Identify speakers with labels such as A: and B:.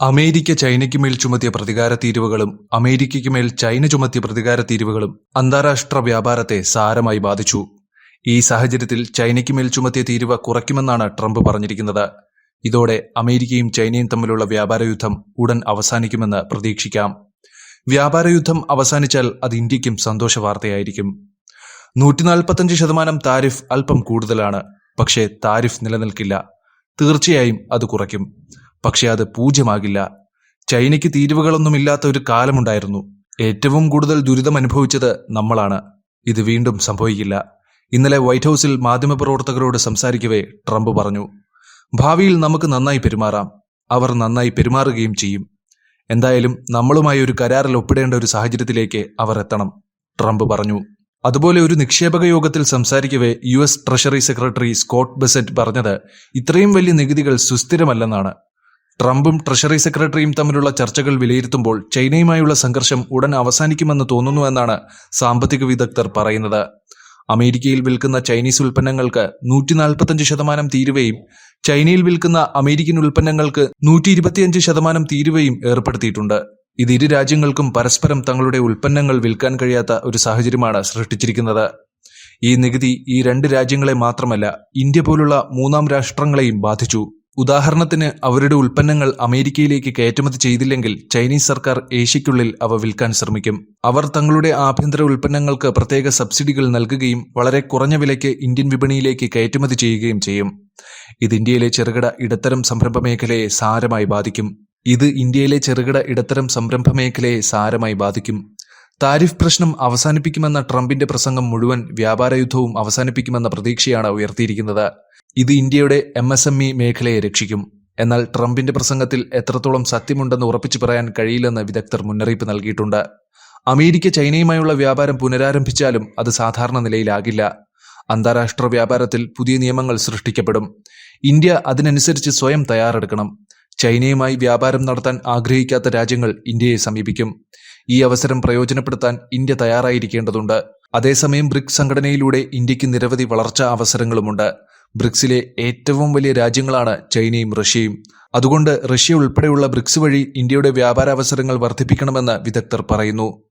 A: America ചൈനയ്ക്കുമേൽ ചുമത്തിയ പ്രതികാര തീരുവകളും അമേരിക്കയ്ക്കുമേൽ China ചുമത്തിയ പ്രതികാര തീരുവകളും അന്താരാഷ്ട്ര വ്യാപാരത്തെ സാരമായി ബാധിച്ചു. ഈ സാഹചര്യത്തിൽ ചൈനയ്ക്കുമേൽ ചുമത്തിയ തീരുവ കുറയ്ക്കുമെന്നാണ് ട്രംപ് പറഞ്ഞിരിക്കുന്നത്. ഇതോടെ അമേരിക്കയും ചൈനയും തമ്മിലുള്ള വ്യാപാരയുദ്ധം ഉടൻ അവസാനിക്കുമെന്ന് പ്രതീക്ഷിക്കാം. വ്യാപാരയുദ്ധം അവസാനിച്ചാൽ അത് ഇന്ത്യക്കും സന്തോഷ വാർത്തയായിരിക്കും. 145% താരിഫ് അല്പം കൂടുതലാണ്. പക്ഷേ താരിഫ് നിലനിൽക്കില്ല. തീർച്ചയായും അത് കുറയ്ക്കും. പക്ഷെ അത് പൂജ്യമാകില്ല. ചൈനയ്ക്ക് തീരുവകളൊന്നുമില്ലാത്ത ഒരു കാലമുണ്ടായിരുന്നു. ഏറ്റവും കൂടുതൽ ദുരിതം അനുഭവിച്ചത് നമ്മളാണ്. ഇത് വീണ്ടും സംഭവിക്കില്ല. ഇന്നലെ വൈറ്റ് ഹൌസിൽ മാധ്യമപ്രവർത്തകരോട് സംസാരിക്കവേ ട്രംപ് പറഞ്ഞു, ഭാവിയിൽ നമുക്ക് നന്നായി പെരുമാറാം. അവർ നന്നായി പെരുമാറുകയും ചെയ്യും. എന്തായാലും നമ്മളുമായി ഒരു കരാറിൽ ഒപ്പിടേണ്ട ഒരു സാഹചര്യത്തിലേക്ക് അവർ എത്തണം, ട്രംപ് പറഞ്ഞു. അതുപോലെ ഒരു നിക്ഷേപക യോഗത്തിൽ സംസാരിക്കവേ US treasury secretary Scott Bessent പറഞ്ഞത് ഇത്രയും വലിയ നികുതികൾ സുസ്ഥിരമല്ലെന്നാണ്. ട്രംപും ട്രഷറി സെക്രട്ടറിയും തമ്മിലുള്ള ചർച്ചകൾ വിലയിരുത്തുമ്പോൾ ചൈനയുമായുള്ള സംഘർഷം ഉടൻ അവസാനിക്കുമെന്ന് തോന്നുന്നുവെന്നാണ് സാമ്പത്തിക വിദഗ്ധർ പറയുന്നത്. അമേരിക്കയിൽ വിൽക്കുന്ന ചൈനീസ് ഉൽപ്പന്നങ്ങൾക്ക് 145% തീരുവയും ചൈനയിൽ വിൽക്കുന്ന അമേരിക്കൻ ഉൽപ്പന്നങ്ങൾക്ക് 125% തീരുവയും ഏർപ്പെടുത്തിയിട്ടുണ്ട്. ഇത് ഇരു രാജ്യങ്ങൾക്കും പരസ്പരം തങ്ങളുടെ ഉൽപ്പന്നങ്ങൾ വിൽക്കാൻ കഴിയാത്ത ഒരു സാഹചര്യമാണ് സൃഷ്ടിച്ചിരിക്കുന്നത്. ഈ നികുതി ഈ രണ്ട് രാജ്യങ്ങളെ മാത്രമല്ല, ഇന്ത്യ പോലുള്ള മൂന്നാം രാഷ്ട്രങ്ങളെയും ബാധിച്ചു. ഉദാഹരണത്തിന്, അവരുടെ ഉൽപ്പന്നങ്ങൾ അമേരിക്കയിലേക്ക് കയറ്റുമതി ചെയ്തില്ലെങ്കിൽ ചൈനീസ് സർക്കാർ ഏഷ്യയ്ക്കുള്ളിൽ അവ വിൽക്കാൻ ശ്രമിക്കും. അവർ തങ്ങളുടെ ആഭ്യന്തര ഉൽപ്പന്നങ്ങൾക്ക് പ്രത്യേക സബ്സിഡികൾ നൽകുകയും വളരെ കുറഞ്ഞ വിലയ്ക്ക് ഇന്ത്യൻ വിപണിയിലേക്ക് കയറ്റുമതി ചെയ്യുകയും ചെയ്യും. ഇത് ഇന്ത്യയിലെ ചെറുകിട ഇടത്തരം സംരംഭ മേഖലയെ സാരമായി ബാധിക്കും. താരിഫ് പ്രശ്നം അവസാനിപ്പിക്കുമെന്ന ട്രംപിന്റെ പ്രസംഗം മുഴുവൻ വ്യാപാരയുദ്ധവും അവസാനിപ്പിക്കുമെന്ന പ്രതീക്ഷയാണ് ഉയർത്തിയിരിക്കുന്നത്. ഇത് ഇന്ത്യയുടെ MSME മേഖലയെ രക്ഷിക്കും. എന്നാൽ ട്രംപിന്റെ പ്രസംഗത്തിൽ എത്രത്തോളം സത്യമുണ്ടെന്ന് ഉറപ്പിച്ചു പറയാൻ കഴിയില്ലെന്ന് വിദഗ്ധർ മുന്നറിയിപ്പ് നൽകിയിട്ടുണ്ട്. അമേരിക്ക ചൈനയുമായുള്ള വ്യാപാരം പുനരാരംഭിച്ചാലും അത് സാധാരണ നിലയിലാകില്ല. അന്താരാഷ്ട്ര വ്യാപാരത്തിൽ പുതിയ നിയമങ്ങൾ സൃഷ്ടിക്കപ്പെടും. ഇന്ത്യ അതിനനുസരിച്ച് സ്വയം തയ്യാറെടുക്കണം. ചൈനയുമായി വ്യാപാരം നടത്താൻ ആഗ്രഹിക്കാത്ത രാജ്യങ്ങൾ ഇന്ത്യയെ സമീപിക്കും. ഈ അവസരം പ്രയോജനപ്പെടുത്താൻ ഇന്ത്യ തയ്യാറായിരിക്കേണ്ടതുണ്ട്. അതേസമയം ബ്രിക്സ് സംഘടനയിലൂടെ ഇന്ത്യക്ക് നിരവധി വളർച്ചാ അവസരങ്ങളുമുണ്ട്. ബ്രിക്സിലെ ഏറ്റവും വലിയ രാജ്യങ്ങളാണ് ചൈനയും റഷ്യയും. അതുകൊണ്ട് റഷ്യ ഉൾപ്പെടെയുള്ള ബ്രിക്സ് വഴി ഇന്ത്യയുടെ വ്യാപാരാവസരങ്ങൾ വർദ്ധിപ്പിക്കണമെന്ന് വിദഗ്ധർ പറയുന്നു.